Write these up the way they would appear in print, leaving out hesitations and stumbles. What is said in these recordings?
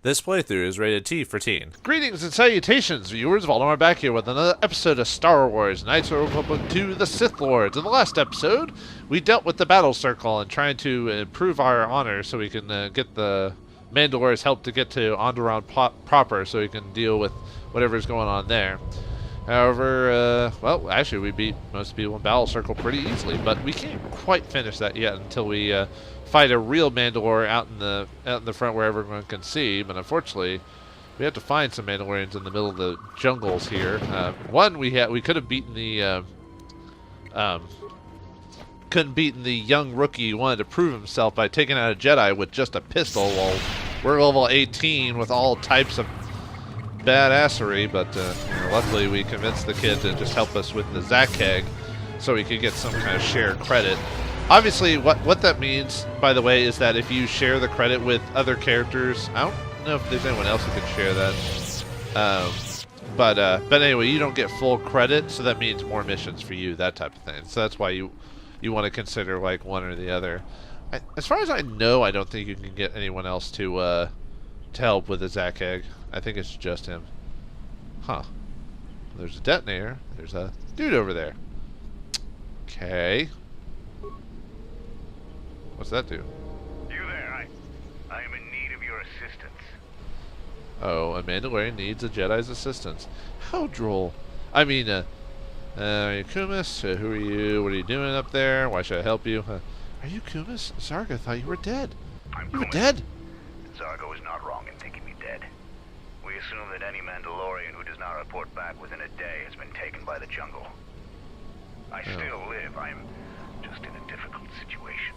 This playthrough is rated T for teen. Greetings and salutations, viewers. Vauldemare back here with another episode of Star Wars Knights of the Republic 2, the Sith Lords. In the last episode, we dealt with the battle circle and trying to improve our honor so we can get the Mandalore's help to get to Onderon proper so we can deal with whatever's going on there. However, well, actually we beat most people in battle circle pretty easily, but we can't quite finish that yet until we fight a real Mandalore out in the front where everyone can see. But unfortunately, we have to find some Mandalorians in the middle of the jungles here. One we could have beaten the couldn't beaten the young rookie who wanted to prove himself by taking out a Jedi with just a pistol. While we're level 18 with all types of badassery, but luckily we convinced the kid to just help us with the Zakheg so we could get some kind of shared credit. Obviously, what that means, by the way, is that if you share the credit with other characters, I don't know if there's anyone else who can share that. But anyway, you don't get full credit, so that means more missions for you, that type of thing. So that's why you want to consider like one or the other. As far as I know, I don't think you can get anyone else to help with the Zakheg. I think it's just him. Huh. There's a detonator. There's a dude over there. Okay. What's that do? You there, I am in need of your assistance. Oh, a Mandalorian needs a Jedi's assistance. How droll. I mean, are you Kumis? Who are you? What are you doing up there? Why should I help you? Are you Kumis? Zarga thought you were dead. You were dead? Zargo is not wrong in thinking me dead. We assume that any Mandalorian who does not report back within a day has been taken by the jungle. I still live. I am just in a difficult situation.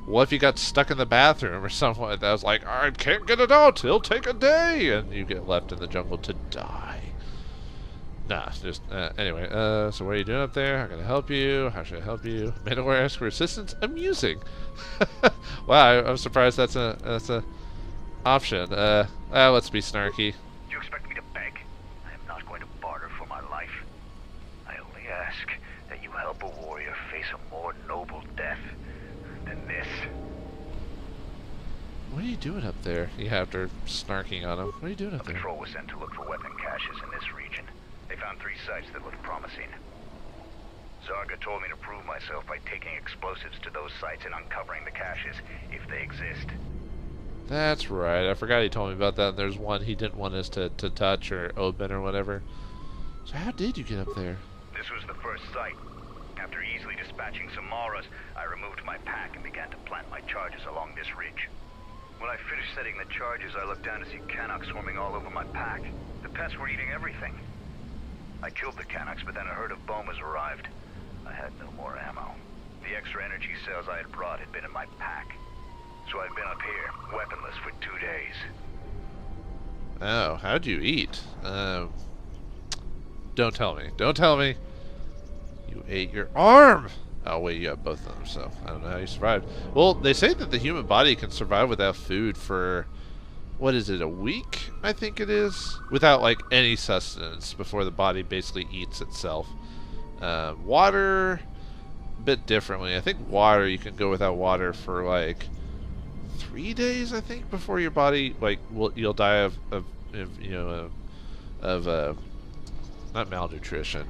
What if you got stuck in the bathroom or something like that? I was like, I can't get it out. It'll take a day. And you get left in the jungle to die. Nah, just, anyway, so what are you doing up there? How can I help you? How should I help you? Mandalore asks for assistance? Amusing. Wow, I'm surprised that's a option. Let's be snarky. Do you expect me to beg? I am not going to barter for my life. I only ask that you help a warrior face a more noble death than this. What are you doing up there? Yeah, after snarking on him. What are you doing up there? A patrol was sent to look for weapon caches in this region. They found 3 sites that looked promising. Zarga told me to prove myself by taking explosives to those sites and uncovering the caches, if they exist. That's right. I forgot he told me about that. There's one he didn't want us to touch or open or whatever. So how did you get up there? This was the first site. After easily dispatching some Maras, I removed my pack and began to plant my charges along this ridge. When I finished setting the charges, I looked down to see Canucks swarming all over my pack. The pests were eating everything. I killed the Canucks, but then a herd of Bomas arrived. I had no more ammo. The extra energy cells I had brought had been in my pack. So I've been up here, weaponless for 2 days. Oh, how'd you eat? Don't tell me. Don't tell me. You ate your arm! Oh, wait, you have both of them, so I don't know how you survived. Well, they say that the human body can survive without food for, what is it, a week? I think it is. Without, like, any sustenance before the body basically eats itself. Water, a bit differently. I think water, you can go without water for, like, 3 days, I think, before your body, like, you'll die of you know, not malnutrition,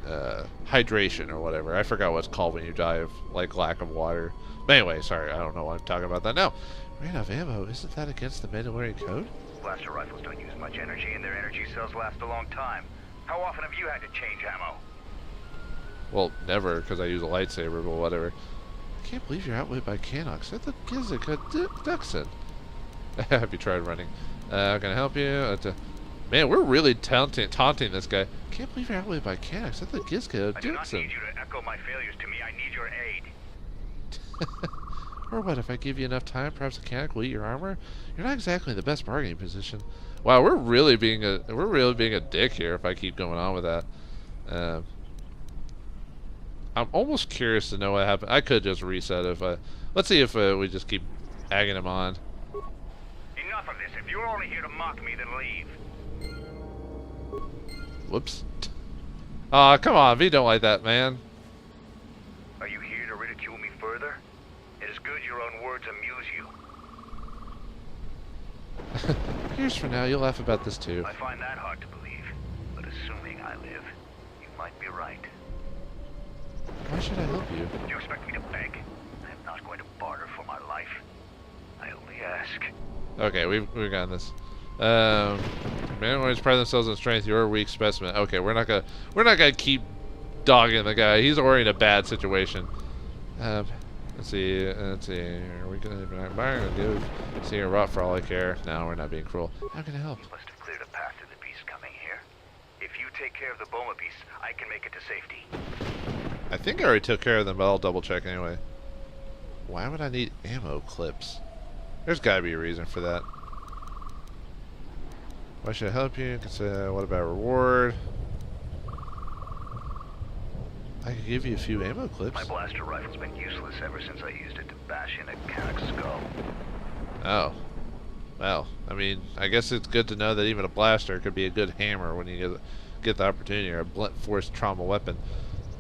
hydration or whatever. I forgot what it's called when you die of, like, lack of water. But anyway, sorry, I don't know why I'm talking about that now. Ran out of ammo. Isn't that against the Mandalorian code? Blaster rifles don't use much energy, and their energy cells last a long time. How often have you had to change ammo? Well, never, because I use a lightsaber, but whatever. I can't believe you're outweighed by Canucks. What the gizzard Dxun? Have you tried running? Can I help you? Man, we're really taunting this guy. Can't believe you're outweighed by Canucks. That's the Gizko I do not Dxun. need you to echo my failures to me. I need your aid. Or what, if I give you enough time, perhaps a Canuck will eat your armor? You're not exactly in the best bargaining position. Wow, we're really being a dick here if I keep going on with that. I'm almost curious to know what happened. I could just reset if let's see if we just keep egging him on. Enough of this. If you're only here to mock me, then leave. Whoops. Aw, come on, V don't like that, man. Are you here to ridicule me further? It is good your own words amuse you. Here's for now. You'll laugh about this too. I find that hard to believe, but assuming I live, you might be right. Why should I help you? Do you expect me to beg? I am not going to barter for my life. I only ask. Okay, we've got this. Mandalorians pride themselves on strength. You're a weak specimen. Okay, we're not gonna keep dogging the guy. He's already in a bad situation. Let's see. Are we gonna give? See a rot for all I care. No, we're not being cruel. How can I help? You must have cleared a path to the beast coming here. If you take care of the Boma beast, I can make it to safety. I think I already took care of them, but I'll double check anyway. Why would I need ammo clips? There's gotta be a reason for that. Why should I help you? What about reward? I could give you a few ammo clips. My blaster rifle's been useless ever since I used it to bash in a Canuck's skull. Oh. Well, I mean, I guess it's good to know that even a blaster could be a good hammer when you get the opportunity, or a blunt force trauma weapon.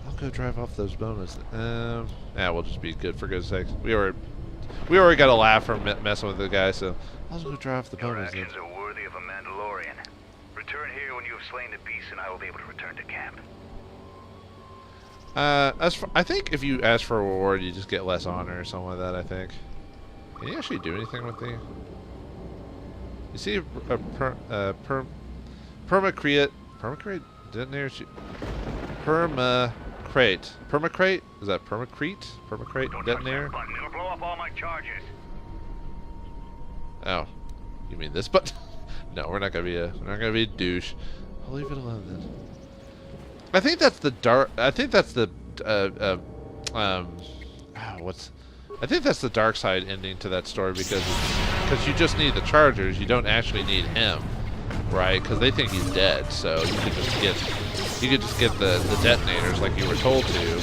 I'll go drive off those bonus. Yeah, we'll just be good for good sake. We already got a laugh from messing with the guy, so I'll just go drive the Your bonus. actions are worthy of a Mandalorian. Return here when you have slain the beast, and I will be able to return to camp. I think if you ask for a reward, you just get less honor or something like that. I think. Can you actually do anything with the? You see a permacrete detonator? Permacrate? Is that permacrete? Permacrate detonator? Button. It'll blow up all my charges. Oh, you mean this button? No, we're not gonna be a douche. I'll leave it alone then. I think that's the dark. I think that's the I think that's the dark side ending to that story, because you just need the chargers. You don't actually need him, right? Because they think he's dead. So you could just get the detonators like you were told to,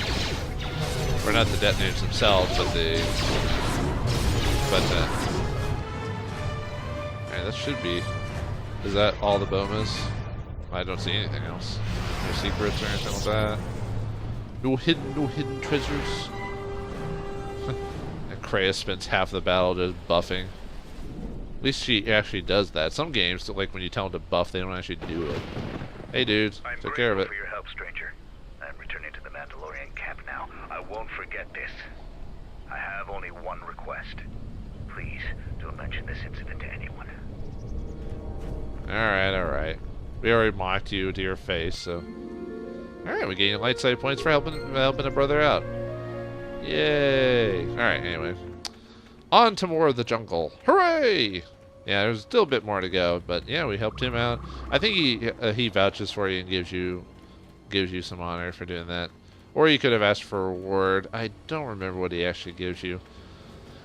or not the detonators themselves, but man, that should be. Is that all the bomas? I don't see anything else. No secrets or anything like that. No hidden treasures. And Kreia spends half the battle just buffing. At least she actually does that. Some games, like when you tell them to buff, they don't actually do it. Hey, dudes, take care of it. For your help, stranger. I'm returning to the Mandalorian camp now. I won't forget this. I have only one request. Please don't mention this incident to anyone. All right. We already mocked you to your face, so. Alright, we gained light side points for helping a brother out. Yay! Alright, anyway. On to more of the jungle. Hooray! Yeah, there's still a bit more to go, but yeah, we helped him out. I think he vouches for you and gives you some honor for doing that. Or you could have asked for a reward. I don't remember what he actually gives you.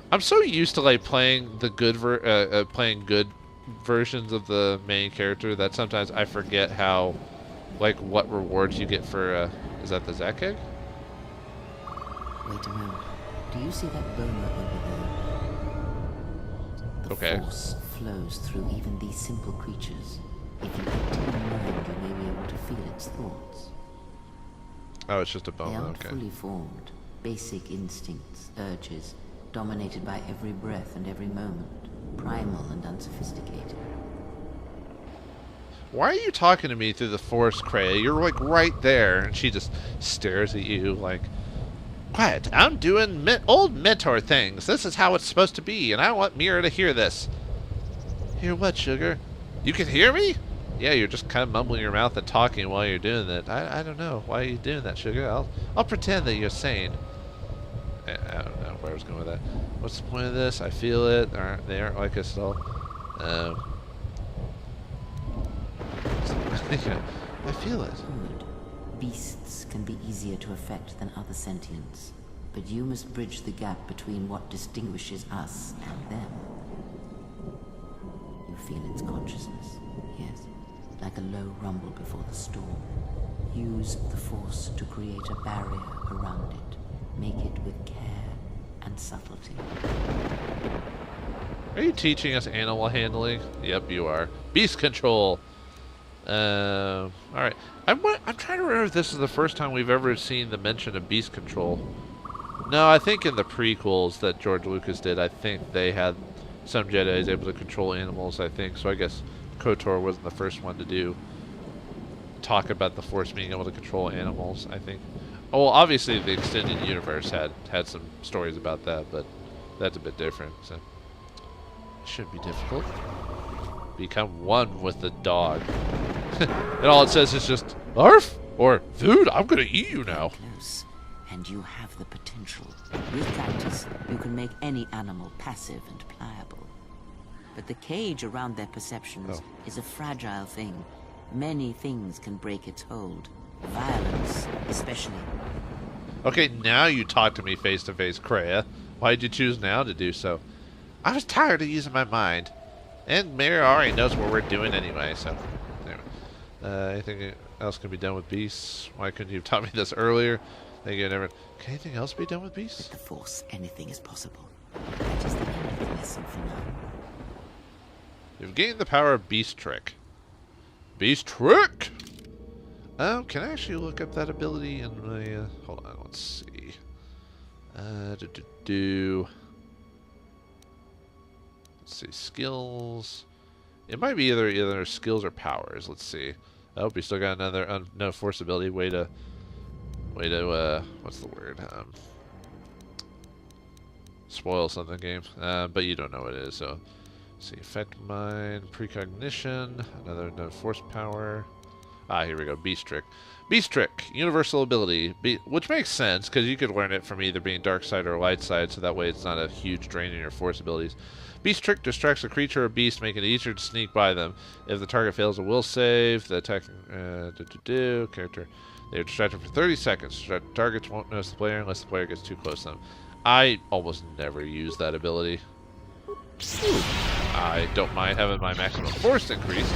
I'm so used to like playing the good good versions of the main character that sometimes I forget how, like, what rewards you get for, is that the Zack egg? Wait a moment. Do you see that Boma over there? The force flows through even these simple creatures. If you empty your mind, you may be able to feel its thoughts. Oh, it's just a They Boma, aren't okay. fully formed. Basic instincts, urges, dominated by every breath and every moment. Primal and unsophisticated. Why are you talking to me through the force, Kreia? You're like right there, and she just stares at you like, quiet, I'm doing old mentor things. This is how it's supposed to be, and I want Mira to hear this. Hear what, sugar? You can hear me? Yeah, you're just kind of mumbling your mouth and talking while you're doing that. I don't know. Why are you doing that, sugar? I'll pretend that you're sane. I don't know where I was going with that. What's the point of this? I feel it. They aren't like us at all. I feel it. Good. Beasts can be easier to affect than other sentients, but you must bridge the gap between what distinguishes us and them. You feel its consciousness, yes, like a low rumble before the storm. Use the force to create a barrier around it. Make it with care and subtlety. Are you teaching us animal handling? Yep, you are. Beast control. Alright. I'm trying to remember if this is the first time we've ever seen the mention of beast control. No, I think in the prequels that George Lucas did, I think they had some Jedi is able to control animals, I think. So I guess KOTOR wasn't the first one to talk about the Force being able to control animals, I think. Oh, well, obviously the extended universe had some stories about that, but that's a bit different. So it shouldn't be difficult. Become one with the dog. And all it says is just, "Arf!" or "Dude, I'm gonna eat you now." Close, and you have the potential. With practice, you can make any animal passive and pliable. But the cage around their perceptions is a fragile thing. Many things can break its hold. Violence, especially. Okay, now you talk to me face to face, Kreia. Why'd you choose now to do so? I was tired of using my mind. And Mary already knows what we're doing anyway, so... Anyway. Anything else can be done with beasts? Why couldn't you have taught me this earlier? Thank you, never... Can anything else be done with beasts? With the Force, anything is possible. That is the end of the lesson for now. You've gained the power of Beast Trick. Beast Trick! Can I actually look up that ability in my... hold on, let's see. Let's see, skills. It might be either skills or powers. Let's see. Oh, we still got another no force ability. Way to what's the word? Spoil something, game. But you don't know what it is. So, let's see, effect mind, precognition, another no force power. Ah, here we go. Beast Trick. Beast Trick, universal ability, which makes sense because you could learn it from either being dark side or light side, so that way it's not a huge drain in your force abilities. Beast Trick distracts a creature or beast, making it easier to sneak by them. If the target fails a will save, the attacking character, they are distracted for 30 seconds. Targets won't notice the player unless the player gets too close to them. I almost never use that ability. I don't mind having my maximum force increased.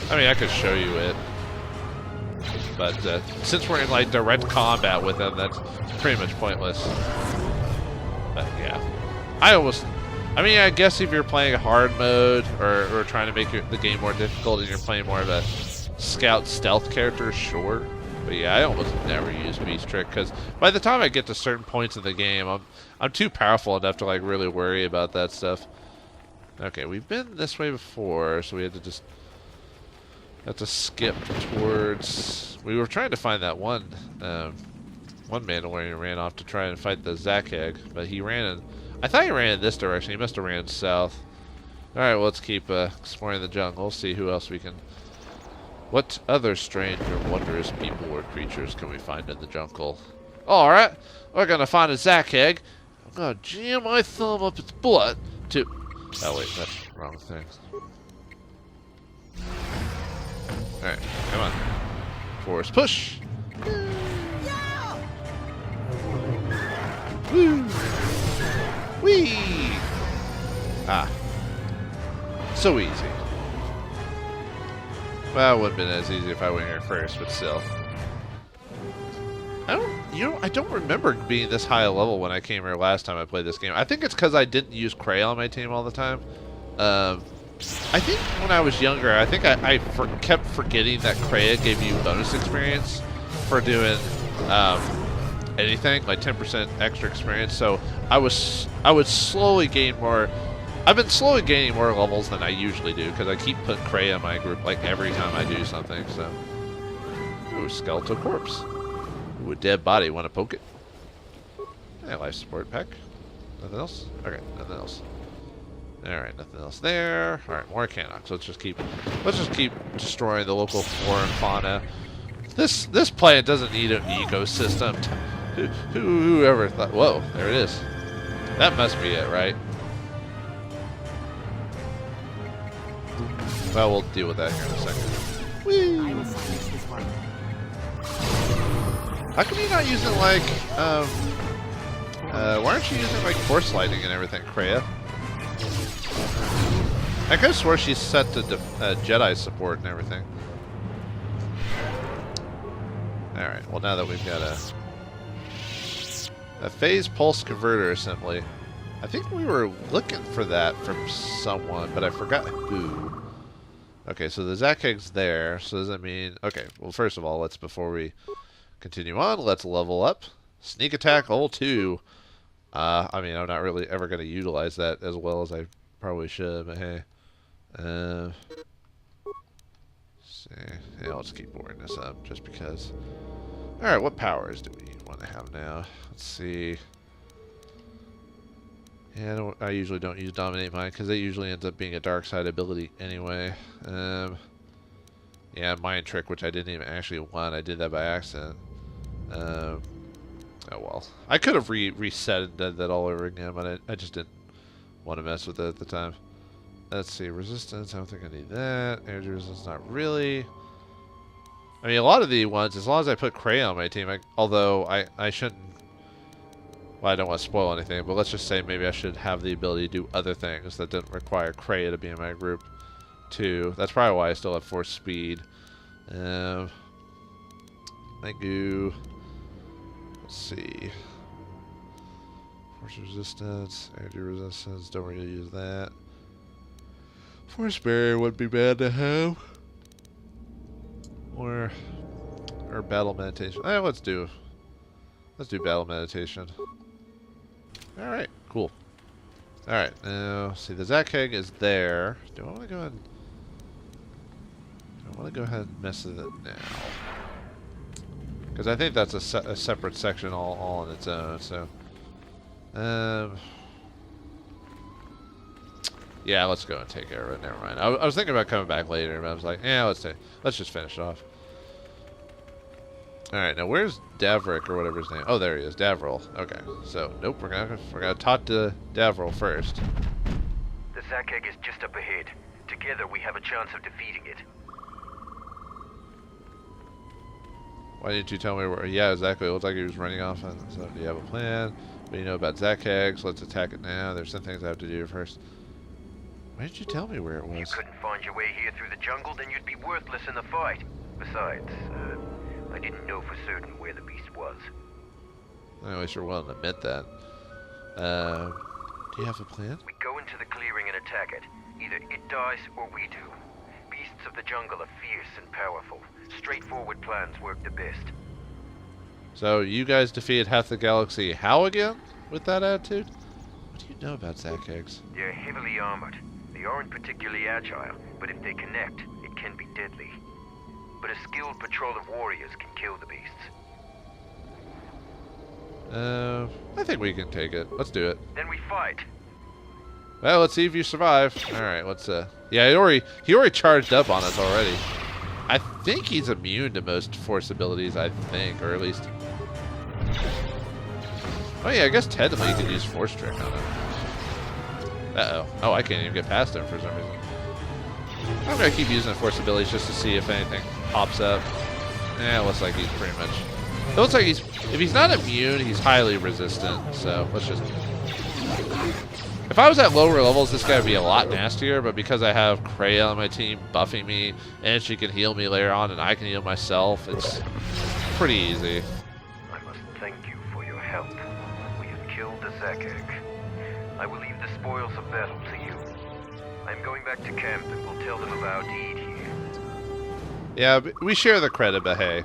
I mean, I could show you it, but since we're in like direct combat with them, that's pretty much pointless. But yeah, I mean, I guess if you're playing a hard mode or trying to make the game more difficult and you're playing more of a scout stealth character, sure. But yeah, I almost never use Beast Trick because by the time I get to certain points in the game, I'm too powerful enough to like really worry about that stuff. Okay, we've been this way before, so we had to just skip towards. We were trying to find that one Mandalorian ran off to try and fight the Zakheg, but he ran in. I thought he ran in this direction. He must have ran south. All right, well, let's keep exploring the jungle. See who else we can. What other strange or wondrous people or creatures can we find in the jungle? All right, we're gonna find a Zakheg. I'm gonna jam my thumb up its butt to. Oh wait, that's the wrong thing. All right, come on. Force push. Woo! Whee! Ah. So easy. Well, it wouldn't have been as easy if I went here first, but still. I don't remember being this high a level when I came here last time I played this game. I think it's because I didn't use Kreia on my team all the time. I think when I was younger, I think I kept forgetting that Kreia gave you bonus experience for doing anything, like 10% extra experience. So I would slowly gain more. I've been slowly gaining more levels than I usually do because I keep putting Kreia in my group like every time I do something. So, ooh, skeletal corpse. Ooh, a dead body. Want to poke it? Yeah, life support pack. Nothing else? Okay, nothing else. Alright, nothing else there. Alright, more Canox. Let's just keep destroying the local flora and fauna. This planet doesn't need an ecosystem. Whoever thought? Whoa, there it is. That must be it, right? Well, we'll deal with that here in a second. Whee! I will silence this one. How come you're not using like why aren't you using like force lightning and everything, Kreia? I could have swore she's set to Jedi support and everything. Alright, well now that we've got a phase pulse converter assembly. I think we were looking for that from someone, but I forgot who. Okay, so the Zakheg's there, so does that mean... Okay, well first of all, before we continue on, let's level up. Sneak attack level 2. I mean, I'm not really ever going to utilize that as well as I probably should, but hey. See. Yeah, I'll just keep boring this up just because. Alright, what powers do we want to have now? Let's see. Yeah, I usually don't use Dominate Mind because it usually ends up being a dark side ability anyway. Yeah, Mind Trick, which I didn't even actually want. I did that by accident. Oh well. I could have reset and done that all over again, but I just didn't want to mess with it at the time. Let's see, resistance, I don't think I need that. Energy resistance, not really. I mean, a lot of the ones, as long as I put Kraya on my team, although I shouldn't... Well, I don't want to spoil anything, but let's just say maybe I should have the ability to do other things that didn't require Kraya to be in my group, too. That's probably why I still have Force Speed. My goo... Let's see. Force Resistance, Energy Resistance, don't really use that. Force Barrier would be bad to have. Or Battle Meditation. Let's do Battle Meditation. Alright, cool. Alright, now, see, the Zac Keg is there. Do I want to go ahead and mess with it now? Because I think that's a separate section all on its own, so... yeah, let's go and take care of it. Never mind. I was thinking about coming back later, but I was like, yeah, let's just finish it off. Alright, now where's Davrik or whatever his name? Oh, there he is, Davril. Okay, so nope, we're gonna talk to Davril first. The Zac Egg is just up ahead. Together we have a chance of defeating it. Why didn't you tell me where? Yeah, exactly. It looked like he was running off. And so, do you have a plan? What do you know about Zac Eggs? Let's attack it now. There's some things I have to do first. Why didn't you tell me where it was? If you couldn't find your way here through the jungle, then you'd be worthless in the fight. Besides, I didn't know for certain where the beast was. At least you're willing to admit that. Do you have a plan? We go into the clearing and attack it. Either it dies or we do. Beasts of the jungle are fierce and powerful. Straightforward plans work the best. So you guys defeated half the galaxy. How again? With that attitude? What do you know about Zac Eggs? They're heavily armored. They aren't particularly agile, but if they connect, it can be deadly. But a skilled patrol of warriors can kill the beasts. I think we can take it. Let's do it. Then we fight. Well, let's see if you survive. Alright, let's yeah, he already charged up on us already. I think he's immune to most force abilities, I think, or at least... Oh yeah, I guess technically you can use Force Trick on him. Uh-oh. Oh, I can't even get past him for some reason. I'm gonna keep using the force abilities just to see if anything pops up. It looks like he's pretty much... It looks like if he's not immune, he's highly resistant, so let's just... If I was at lower levels, this guy would be a lot nastier, but because I have Kraya on my team buffing me, and she can heal me later on, and I can heal myself, it's pretty easy. I must thank you for your help. We have killed the Zac Egg. I will leave the spoils of battle to you. I'm going back to camp and will tell them about Jade here. Yeah, we share the credit, but hey.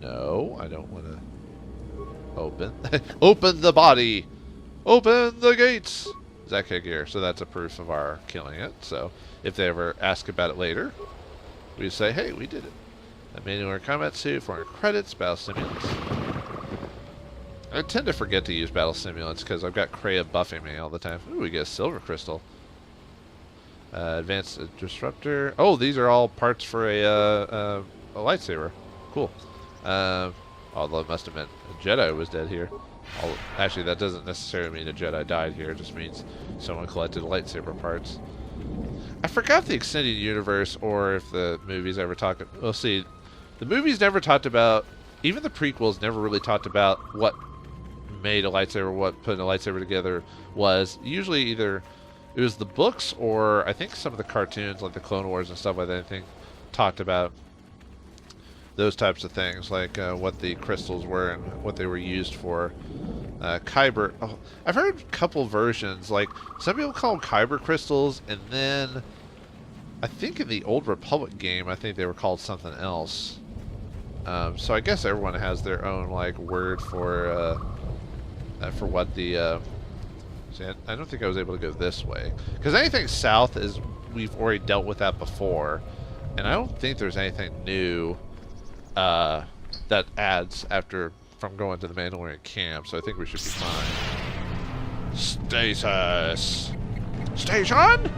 No, I don't want to open. Open the body! Open the gates! Zac Egg here, so that's a proof of our killing it. So if they ever ask about it later, we say, hey, we did it. A manual combat suit, 400 credits, battle stimulants. I tend to forget to use battle stimulants because I've got Kraya buffing me all the time. Ooh, we get a silver crystal. Advanced disruptor. Oh, these are all parts for a lightsaber. Cool. Although it must have meant a Jedi was dead here. Actually, that doesn't necessarily mean a Jedi died here. It just means someone collected lightsaber parts. I forgot the extended universe or if the movies ever talked... We'll see. The movies never talked about... Even the prequels never really talked about what made a lightsaber, what putting a lightsaber together was. Usually either it was the books or I think some of the cartoons like the Clone Wars and stuff like that, I think, talked about those types of things, like what the crystals were and what they were used for. Kyber. Oh, I've heard a couple versions. Like some people call them Kyber crystals, and then I think in the Old Republic game, I think they were called something else. So I guess everyone has their own like word for for what the... see, I don't think I was able to go this way. Because anything south is... We've already dealt with that before. And I don't think there's anything new that adds after from going to the Mandalorian camp. So I think we should be fine. Stasis! Station!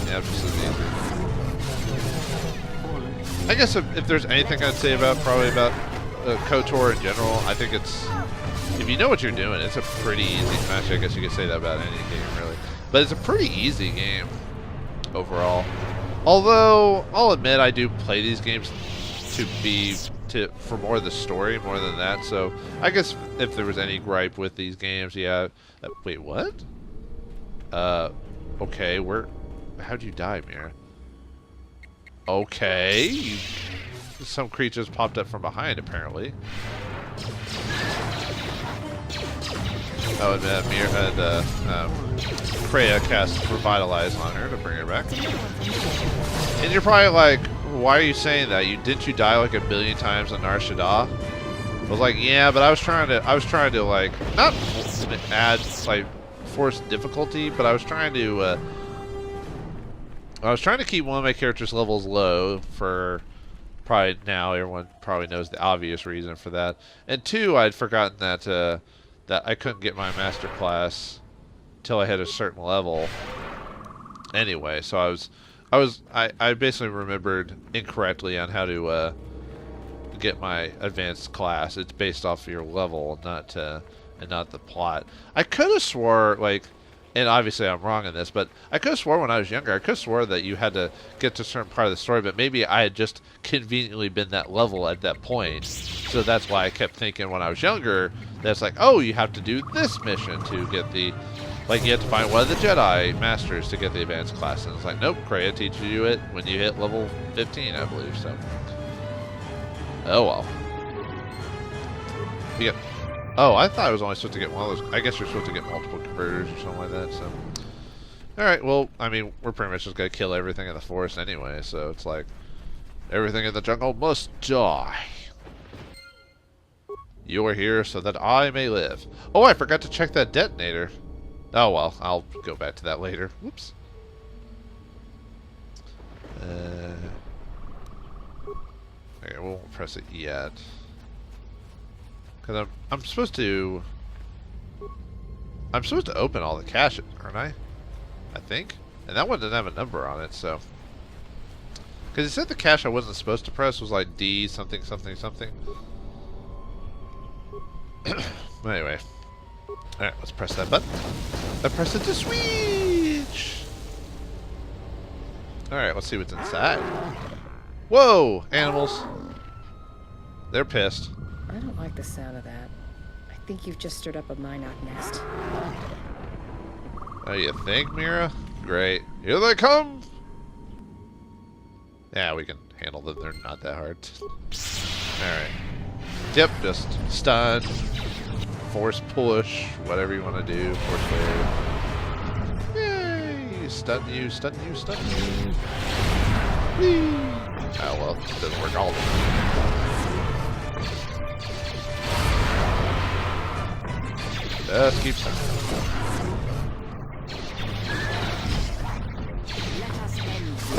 Yeah, just as easy. I guess if there's anything I'd say about KOTOR in general, I think it's, if you know what you're doing, it's a pretty easy smash. I guess you could say that about any game, really. But it's a pretty easy game overall. Although I'll admit I do play these games for more of the story more than that. So I guess if there was any gripe with these games, yeah. Wait, what? Okay, how'd you die, Mira? Okay, some creatures popped up from behind, apparently. Oh, and Mira had Kreia cast Revitalize on her to bring her back. And you're probably like, why are you saying that? Didn't you die like a billion times on Nar Shaddaa? I was like, yeah, but I was trying to like not add like force difficulty, but I was trying to keep one of my characters' levels low for probably now everyone probably knows the obvious reason for that. And two, I'd forgotten that that I couldn't get my master class till I hit a certain level. Anyway, so I basically remembered incorrectly on how to get my advanced class. It's based off your level, not the plot. I could have swore, like, and obviously I'm wrong in this, but I could have swore when I was younger, I could have swore that you had to get to a certain part of the story, but maybe I had just conveniently been that level at that point. So that's why I kept thinking when I was younger, that's like, oh, you have to do this mission to get the, like, you have to find one of the Jedi Masters to get the advanced class. And it's like, nope, Kreia teaches you it when you hit level 15, I believe, so. Oh, well. You get... Oh, I thought I was only supposed to get one of those. I guess you're supposed to get multiple converters or something like that, so. Alright, well, I mean, we're pretty much just going to kill everything in the forest anyway, so it's like, everything in the jungle must die. You are here so that I may live. Oh, I forgot to check that detonator. Oh, well, I'll go back to that later. Whoops. Okay, we won't press it yet. Because I'm supposed to open all the caches, aren't I? I think. And that one didn't have a number on it, so. Because it said the cache I wasn't supposed to press was like D something something something. Anyway. Alright, let's press that button. I press it to switch! Alright, let's see what's inside. Whoa! Animals. They're pissed. I don't like the sound of that. I think you've just stirred up a Minot nest. Oh, you think, Mira? Great. Here they come! Yeah, we can handle them. They're not that hard. Alright. Yep, just stun, force push, whatever you want to do. Force wave. Yay! Stun you, stun you, stun you. Whee! Oh, well, it doesn't work all the time. Just keep stunning.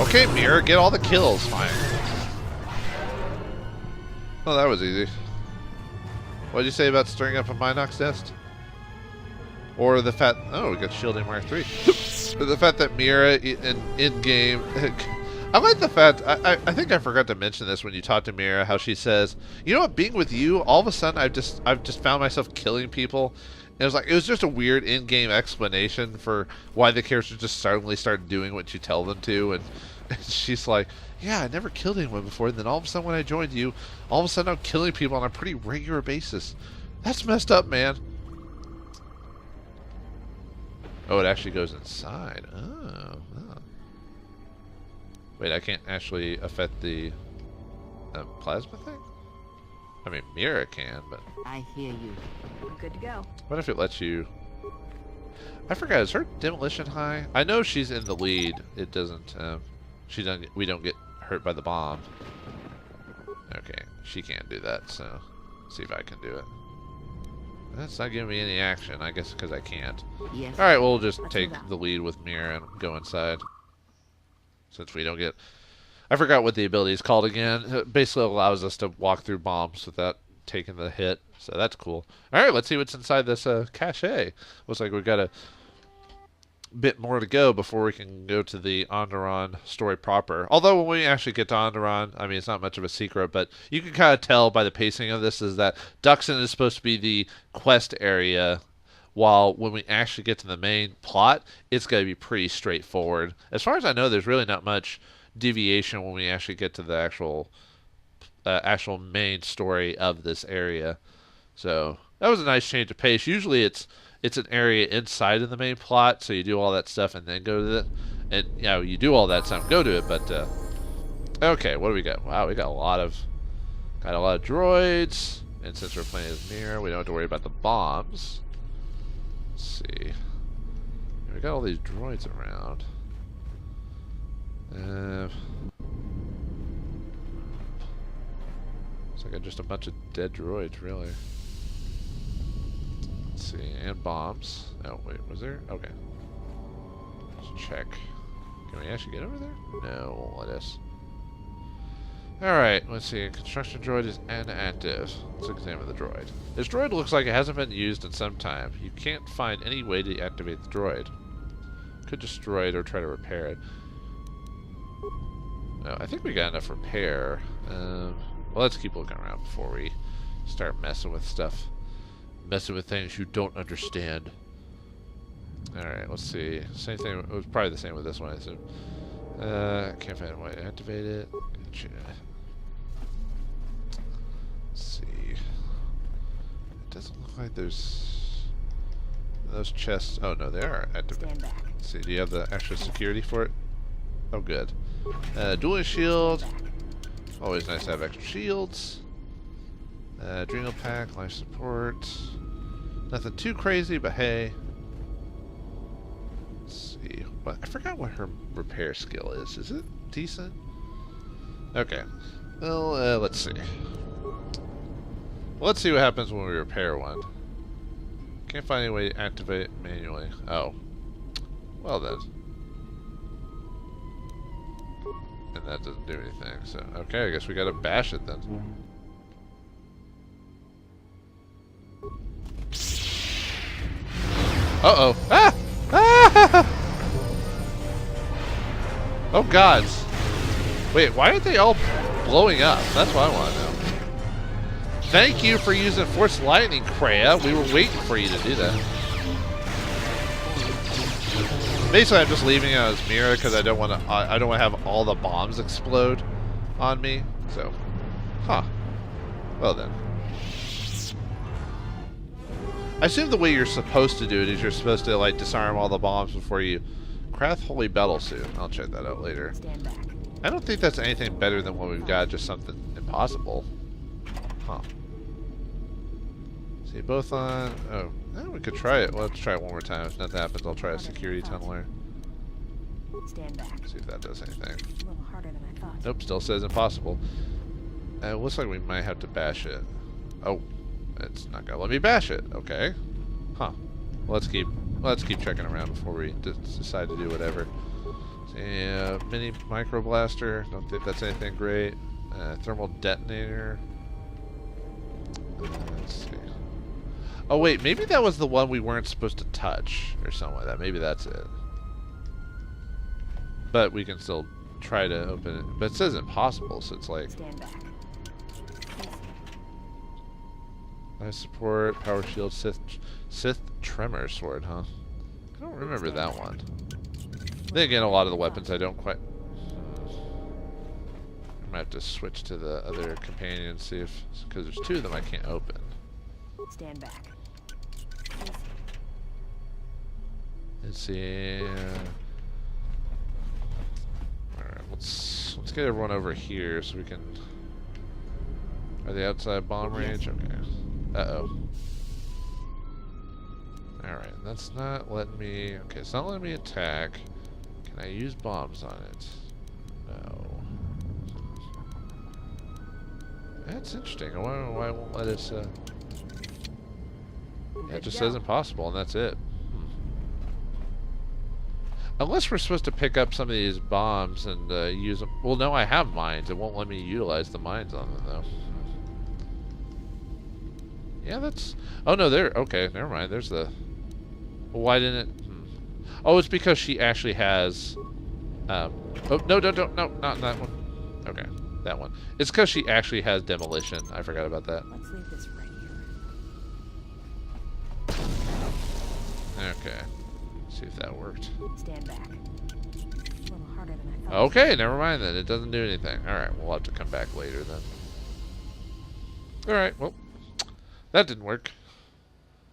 Okay, Mira, get all the kills. Fine. Oh, that was easy. What did you say about stirring up a Minox nest? Or the fact... Oh, we got Shielding Mark 3. The fact that Mira in-game... I like the fact... I think I forgot to mention this when you talked to Mira, how she says, you know what, being with you, all of a sudden I've just found myself killing people. And it was just a weird in-game explanation for why the characters just suddenly start doing what you tell them to. And she's like, yeah, I never killed anyone before. And then all of a sudden when I joined you, all of a sudden I'm killing people on a pretty regular basis. That's messed up, man. Oh, it actually goes inside. Oh. Wait, I can't actually affect the plasma thing? I mean, Mira can, but... I hear you. I'm good to go. What if it lets you... I forgot, is her demolition high? I know she's in the lead. It doesn't... we don't get hurt by the bomb. Okay, she can't do that, so... See if I can do it. That's not giving me any action, I guess because I can't. Yes. Alright, we'll just Let's take move out. the lead with Mira and go inside. Since we don't get... I forgot what the ability is called again. It basically allows us to walk through bombs without taking the hit. So that's cool. Alright, let's see what's inside this cache. Looks like we've got a bit more to go before we can go to the Onderon story proper. Although when we actually get to Onderon, I mean, it's not much of a secret, but you can kind of tell by the pacing of this is that Dxun is supposed to be the quest area, while when we actually get to the main plot, it's going to be pretty straightforward. As far as I know, there's really not much deviation when we actually get to the actual main story of this area. So that was a nice change of pace. Usually it's an area inside of the main plot, so you do all that stuff and then go to it. And you know, you do all that stuff and go to it, but okay, what do we got? Wow, we got a lot of droids. And since we're playing as Mira, we don't have to worry about the bombs. Let's see. We got all these droids around. It's like just a bunch of dead droids, really. Let's see, and bombs. Oh, wait, was there? Okay. Let's check. Can we actually get over there? No, it won't let us. Alright, let's see. Construction droid is inactive. Let's examine the droid. This droid looks like it hasn't been used in some time. You can't find any way to activate the droid. Could destroy it or try to repair it. No, I think we got enough repair. Well, let's keep looking around before we start messing with stuff. Messing with things you don't understand. Alright, let's see. Same thing. It was probably the same with this one, I assume. Can't find a way to activate it. Gotcha. Let's see. It doesn't look like there's those chests. Oh no, they are activated. Let's see. Do you have the extra security for it? Oh, good. Dueling shield. Always nice to have extra shields. Adrenal pack, life support. Nothing too crazy, but hey. Let's see. What, I forgot what her repair skill is. Is it decent? Okay. Well, let's see. Let's see what happens when we repair one. Can't find any way to activate it manually. Oh. Well then. And that doesn't do anything, so okay, I guess we gotta bash it then. Uh-oh. Ah! Ah! Oh god. Wait, why aren't they all blowing up? That's what I want to know. Thank you for using Force Lightning, Kreia. We were waiting for you to do that. Basically, I'm just leaving it as Mira because I don't want to. I don't want to have all the bombs explode on me. So, huh? Well then, I assume the way you're supposed to do it is you're supposed to like disarm all the bombs before you craft Holy Battle Suit. I'll check that out later. I don't think that's anything better than what we've got. Just something impossible. Huh? See, both on. Oh. We could try it. Well, let's try it one more time. If nothing happens, I'll try a security tunneler. Stand back. See if that does anything. A little harder than I thought. Nope, still says impossible. It looks like we might have to bash it. Oh, it's not gonna let me bash it. Okay. Huh. Well, let's keep checking around before we decide to do whatever. See, mini micro blaster. Don't think that's anything great. Thermal detonator. Let's see. Oh wait, maybe that was the one we weren't supposed to touch or something like that. Maybe that's it. But we can still try to open it. But it says impossible, so it's like. Stand back. Life support, power shield, Sith tremor sword, huh? I don't remember that one. Then again, a lot of the weapons I don't quite. I might have to switch to the other companion and see if, because there's two of them I can't open. Stand back. Let's see. Alright, let's get everyone over here so we can. Are they outside bomb range? Okay. Uh-oh. Alright, that's not letting me. Okay, it's not letting me attack. Can I use bombs on it? No. That's interesting. I wonder why it won't let us... Yeah, it just go. says impossible, and that's it. Unless we're supposed to pick up some of these bombs and use them. Well, no, I have mines. It won't let me utilize the mines on them, though. Yeah, that's... Oh, no, there... Okay, never mind. There's the... Well, why didn't it... Oh, it's because she actually has... Oh, no, no, no, no, not that one. Okay, that one. It's because she actually has demolition. I forgot about that. Let's leave this right here. Okay. See if that worked. Stand back. A little harder than I thought. Okay, never mind then. It doesn't do anything. Alright, we'll have to come back later then. Alright, well, that didn't work.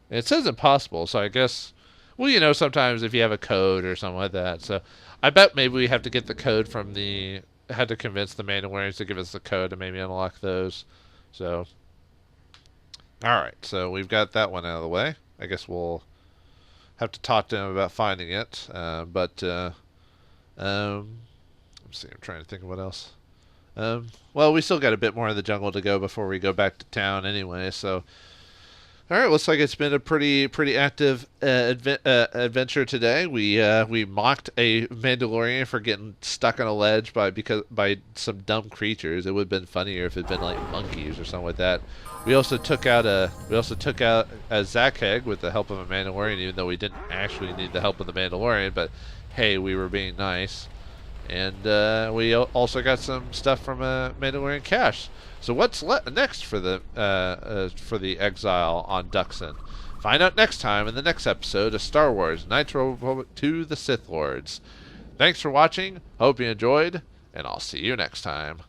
It says impossible, so I guess... Well, you know, sometimes if you have a code or something like that. So, I bet maybe we have to get the code from the... Had to convince the Mandalorians to give us the code to maybe unlock those. So... Alright, so we've got that one out of the way. I guess we'll... have to talk to him about finding it, let's see, I'm trying to think of what else. Well, we still got a bit more of the jungle to go before we go back to town anyway, so... Alright, looks like it's been a pretty active adventure today. We mocked a Mandalorian for getting stuck on a ledge by some dumb creatures. It would have been funnier if it had been like monkeys or something like that. We also took out a Zakheg with the help of a Mandalorian, even though we didn't actually need the help of the Mandalorian. But hey, we were being nice, and we also got some stuff from a Mandalorian cache. So what's next for the exile on Dxun? Find out next time in the next episode of Star Wars: Knights of the Old Republic 2: The Sith Lords. Thanks for watching. Hope you enjoyed, and I'll see you next time.